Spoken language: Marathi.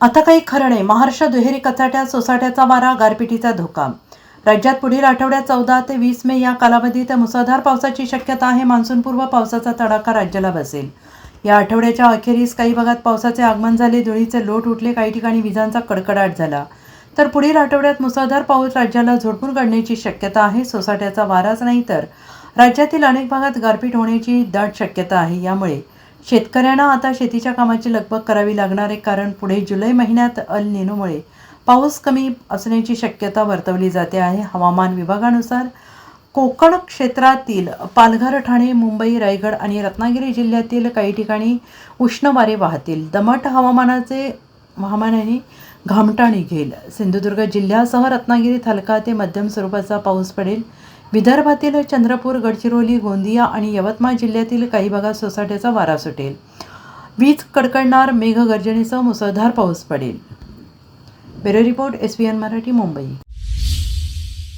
आता काही खरं नाही. महाराष्ट्र दुहेरी कचाट्यात सोसाट्याचा वारा, गारपिटीचा धोका. राज्यात पुढील आठवड्यात 14 ते 20 मे या कालावधीत मुसळधार पावसाची शक्यता आहे. मान्सूनपूर्व पावसाचा तडाखा राज्याला बसेल. या आठवड्याच्या अखेरीस काही भागात पावसाचे आगमन झाले, धुळीचे लोट उठले, काही ठिकाणी विजांचा कडकडाट झाला. तर पुढील आठवड्यात मुसळधार पाऊस राज्याला झोडपून काढण्याची शक्यता आहे. सोसाट्याचा वाराच नाही तर राज्यातील अनेक भागात गारपीट होण्याची दाट शक्यता आहे. यामुळे शेतकऱ्यांना आता शेतीच्या कामाची लगबग करावी लागणार आहे, कारण पुढे जुलै महिन्यात अल निनोमुळे पाऊस कमी असण्याची शक्यता वर्तवली जाते आहे. हवामान विभागानुसार कोकण क्षेत्रातील पालघर, ठाणे, मुंबई, रायगड आणि रत्नागिरी जिल्ह्यातील काही ठिकाणी उष्ण वारे वाहतील. दमट हवामानाने घामटा निघेल. सिंधुदुर्ग जिल्ह्यासह रत्नागिरीत हलका ते मध्यम स्वरूपाचा पाऊस पडेल. विदर्भातील चंद्रपूर, गडचिरोली, गोंदिया आणि यवतमाळ जिल्ह्यातील काही भागात सोसाट्याचा वारा सुटेल. वीज कडकडणार, मेघगर्जनेसह मुसळधार पाऊस पडेल. Bureau report, SBN Marathi, Mumbai.